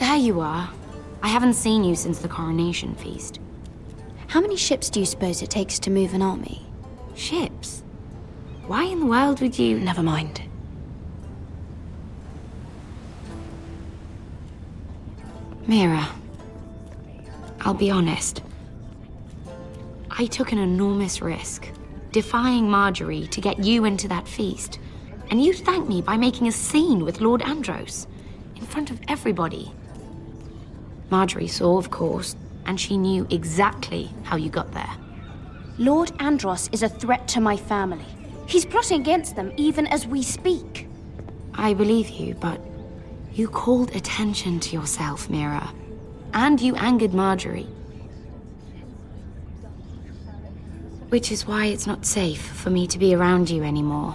There you are. I haven't seen you since the coronation feast. How many ships do you suppose it takes to move an army? Ships? Why in the world would you... Never mind. Mira, I'll be honest. I took an enormous risk, defying Marjorie to get you into that feast. And you thanked me by making a scene with Lord Andros, in front of everybody. Marjorie saw, of course, and she knew exactly how you got there. Lord Andros is a threat to my family. He's plotting against them even as we speak. I believe you, but you called attention to yourself, Mira. And you angered Marjorie. Which is why it's not safe for me to be around you anymore.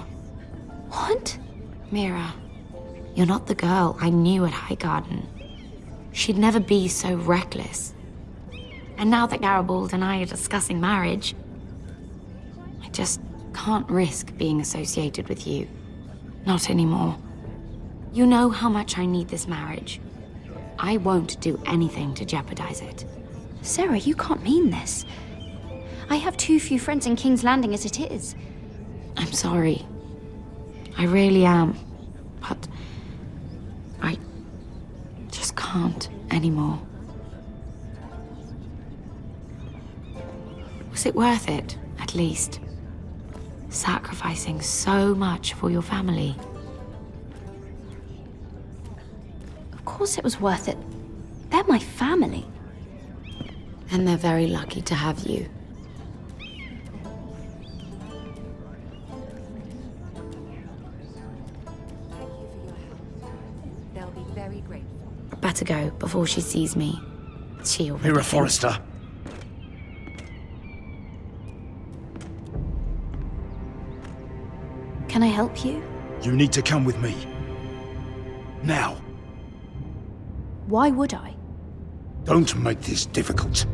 What? Mira, you're not the girl I knew at Highgarden. She'd never be so reckless. And now that Garibald and I are discussing marriage, I just can't risk being associated with you. Not anymore. You know how much I need this marriage. I won't do anything to jeopardize it. Sarah, you can't mean this. I have too few friends in King's Landing as it is. I'm sorry. I really am. But I just can't anymore. Was it worth it, at least? Sacrificing so much for your family. Of course it was worth it. They're my family. And they're very lucky to have you. They'll be very grateful. I better go before she sees me. She already Mira thinks- Forrester. Can I help you? You need to come with me. Now. Why would I? Don't make this difficult.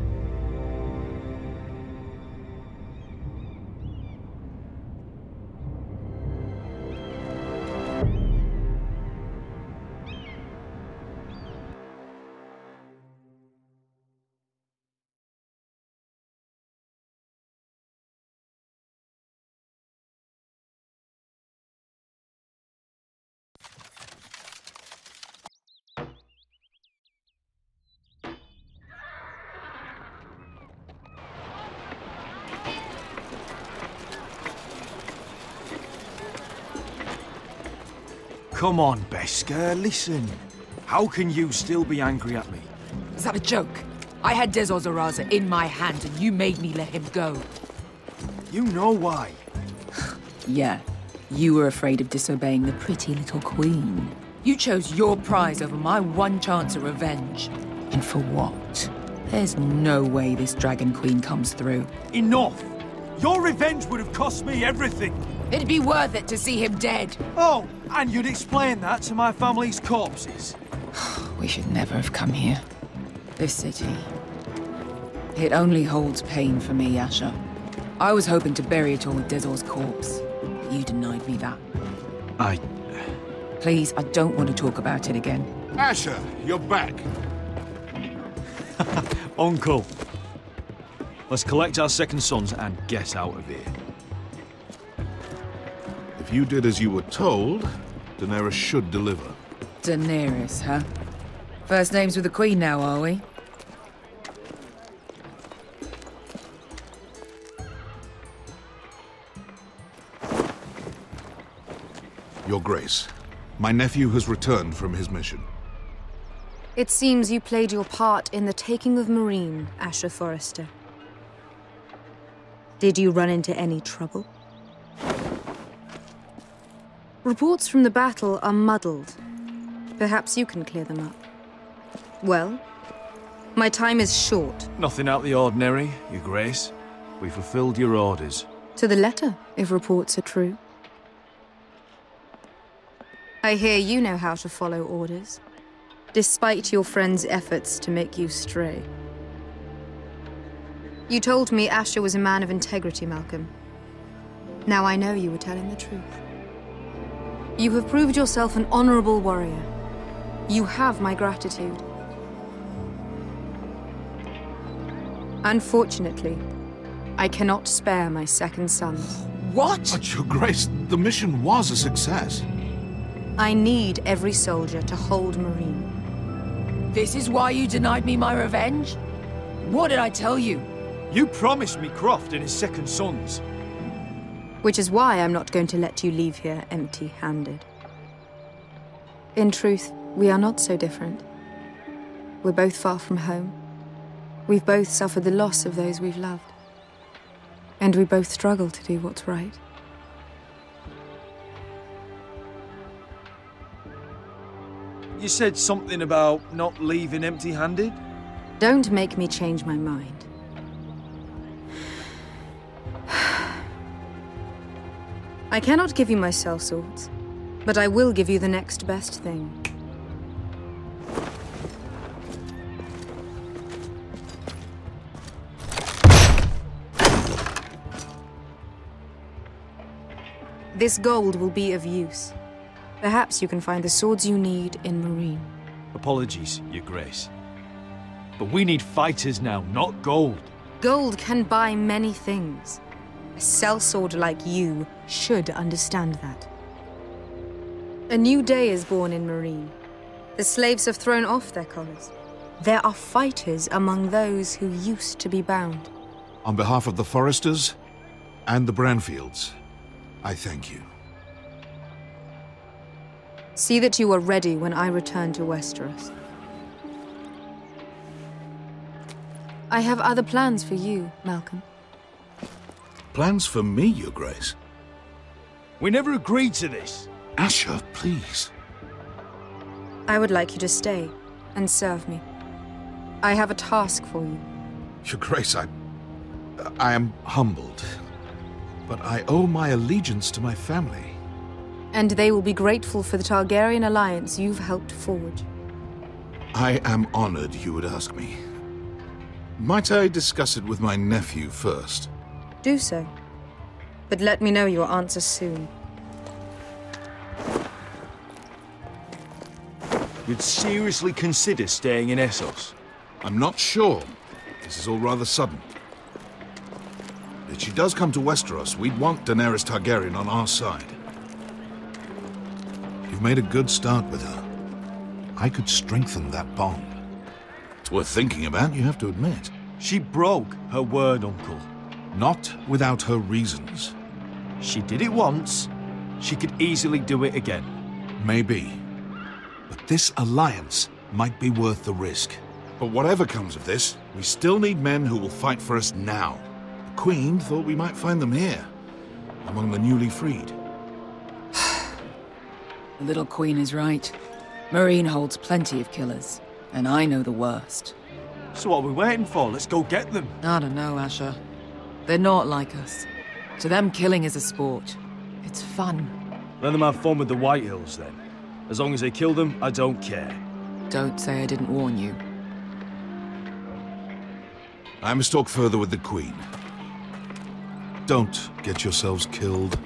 Come on, Beskar, listen. How can you still be angry at me? Is that a joke? I had Dezor Zaraza in my hand and you made me let him go. You know why. Yeah, you were afraid of disobeying the pretty little queen. You chose your prize over my one chance of revenge. And for what? There's no way this Dragon Queen comes through. Enough! Your revenge would have cost me everything. It'd be worth it to see him dead. Oh, and you'd explain that to my family's corpses. We should never have come here. This city. It only holds pain for me, Asher. I was hoping to bury it all with Dezor's corpse. But you denied me that. Please, I don't want to talk about it again. Asher, you're back. Uncle. Let's collect our second sons and get out of here. If you did as you were told, Daenerys should deliver. Daenerys, huh? First names with the Queen now, are we? Your Grace, my nephew has returned from his mission. It seems you played your part in the taking of Marine, Asher Forrester. Did you run into any trouble? Reports from the battle are muddled. Perhaps you can clear them up. Well, my time is short. Nothing out the ordinary, Your Grace. We fulfilled your orders. To the letter, if reports are true. I hear you know how to follow orders, despite your friend's efforts to make you stray. You told me Asher was a man of integrity, Malcolm. Now I know you were telling the truth. You have proved yourself an honorable warrior. You have my gratitude. Unfortunately, I cannot spare my second sons. What? But, Your Grace, the mission was a success. I need every soldier to hold Marine. This is why you denied me my revenge? What did I tell you? You promised me Croft and his second sons. Which is why I'm not going to let you leave here empty-handed. In truth, we are not so different. We're both far from home. We've both suffered the loss of those we've loved. And we both struggle to do what's right. You said something about not leaving empty-handed? Don't make me change my mind. I cannot give you my sellswords, but I will give you the next best thing. This gold will be of use. Perhaps you can find the swords you need in Marine. Apologies, Your Grace. But we need fighters now, not gold. Gold can buy many things. A sellsword like you should understand that. A new day is born in Marine. The slaves have thrown off their collars. There are fighters among those who used to be bound. On behalf of the Foresters and the Branfields, I thank you. See that you are ready when I return to Westeros. I have other plans for you, Malcolm. Plans for me, Your Grace? We never agreed to this. Asher, please. I would like you to stay and serve me. I have a task for you. Your Grace, I am humbled. But I owe my allegiance to my family. And they will be grateful for the Targaryen alliance you've helped forge. I am honored you would ask me. Might I discuss it with my nephew first? Do so. But let me know your answer soon. You'd seriously consider staying in Essos? I'm not sure. This is all rather sudden. If she does come to Westeros, we'd want Daenerys Targaryen on our side. You've made a good start with her. I could strengthen that bond. It's worth thinking about, you have to admit. She broke her word, Uncle. Not without her reasons. She did it once. She could easily do it again. Maybe. But this alliance might be worth the risk. But whatever comes of this, we still need men who will fight for us now. The Queen thought we might find them here, among the newly freed. The little queen is right. Marine holds plenty of killers, and I know the worst. So what are we waiting for? Let's go get them. I don't know, Asher. They're not like us. To them, killing is a sport. It's fun. Let them have fun with the White Hills, then. As long as they kill them, I don't care. Don't say I didn't warn you. I must talk further with the Queen. Don't get yourselves killed.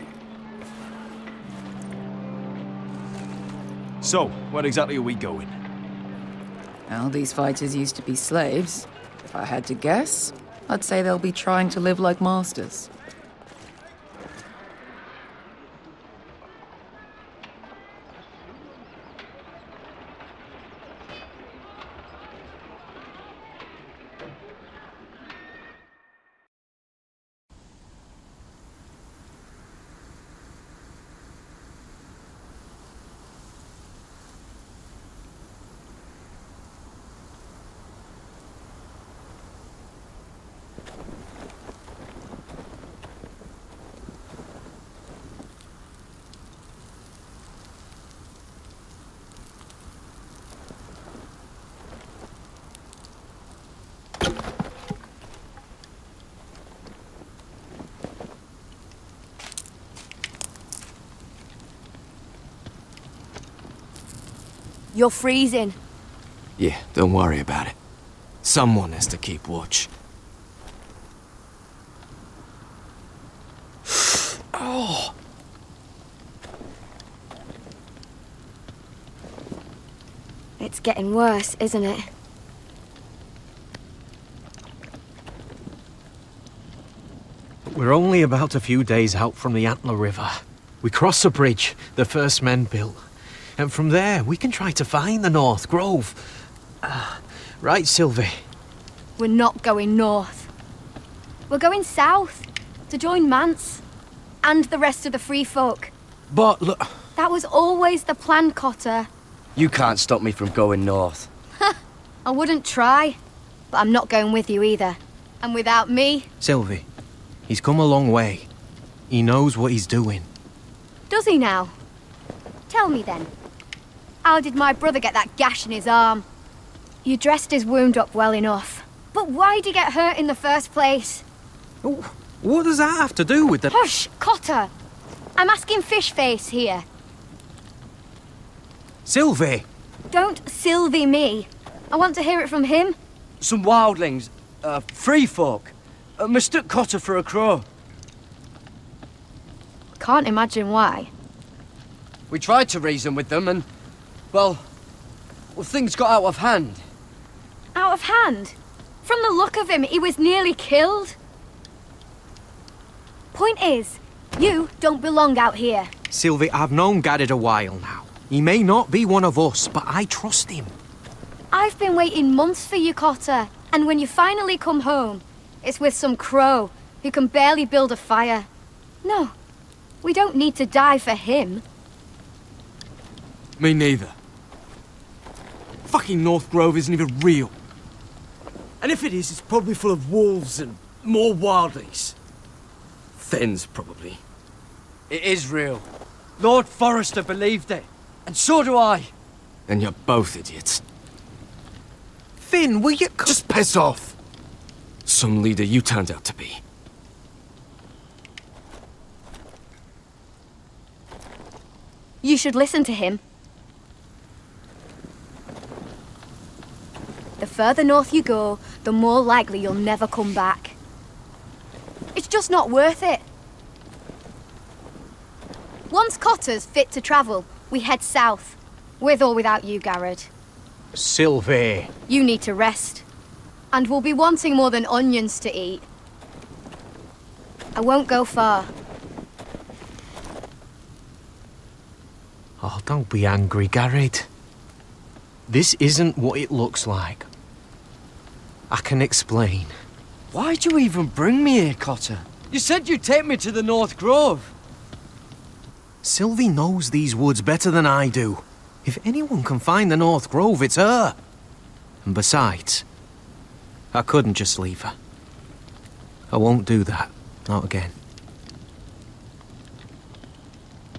So, where exactly are we going? Well, these fighters used to be slaves. If I had to guess, I'd say they'll be trying to live like masters. You're freezing. Yeah, don't worry about it. Someone has to keep watch. Oh! It's getting worse, isn't it? We're only about a few days out from the Antler River. We cross a bridge the first men built. And from there, we can try to find the North Grove. Right, Sylvie? We're not going north. We're going south, to join Mance. And the rest of the free folk. But look... That was always the plan, Cotter. You can't stop me from going north. I wouldn't try. But I'm not going with you either. And without me... Sylvie, he's come a long way. He knows what he's doing. Does he now? Tell me then. How did my brother get that gash in his arm? You dressed his wound up well enough. But why'd he get hurt in the first place? Oh, what does that have to do with the... Hush, Cotter! I'm asking Fishface here. Sylvie! Don't Sylvie me. I want to hear it from him. Some wildlings, free folk, mistook Cotter for a crow. Can't imagine why. We tried to reason with them and, well, things got out of hand. Out of hand? From the look of him, he was nearly killed. Point is, you don't belong out here. Sylvie, I've known Garrett a while now. He may not be one of us, but I trust him. I've been waiting months for you, Cotter. And when you finally come home, it's with some crow who can barely build a fire. No, we don't need to die for him. Me neither. Fucking North Grove isn't even real. And if it is, it's probably full of wolves and more wildlings. Thens, probably. It is real. Lord Forrester believed it. And so do I. And you're both idiots. Finn, will you... Just piss off! Some leader you turned out to be. You should listen to him. The further north you go, the more likely you'll never come back. It's just not worth it. Once Cotter's fit to travel, we head south. With or without you, Garrett. Sylvie. You need to rest. And we'll be wanting more than onions to eat. I won't go far. Oh, don't be angry, Garrett. This isn't what it looks like. I can explain. Why'd you even bring me here, Cotter? You said you'd take me to the North Grove. Sylvie knows these woods better than I do. If anyone can find the North Grove, it's her. And besides, I couldn't just leave her. I won't do that. Not again.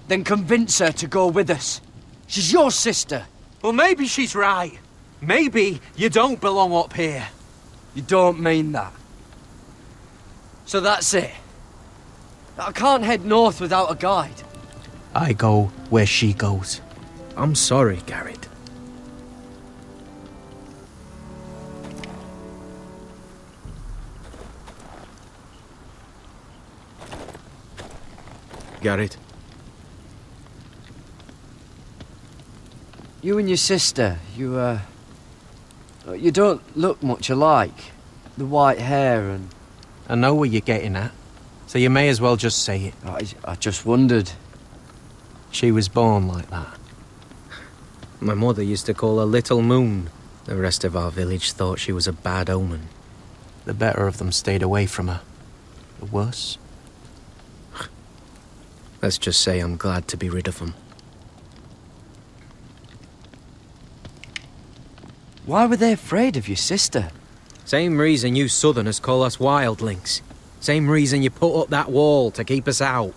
Then convince her to go with us. She's your sister. Well, maybe she's right. Maybe you don't belong up here. You don't mean that. So that's it. I can't head north without a guide. I go where she goes. I'm sorry, Garrett. Garrett? You and your sister, you don't look much alike. The white hair and... I know where you're getting at, so you may as well just say it. I just wondered. She was born like that. My mother used to call her Little Moon. The rest of our village thought she was a bad omen. The better of them stayed away from her. The worse? Let's just say I'm glad to be rid of them. Why were they afraid of your sister? Same reason you Southerners call us wildlings. Same reason you put up that wall to keep us out.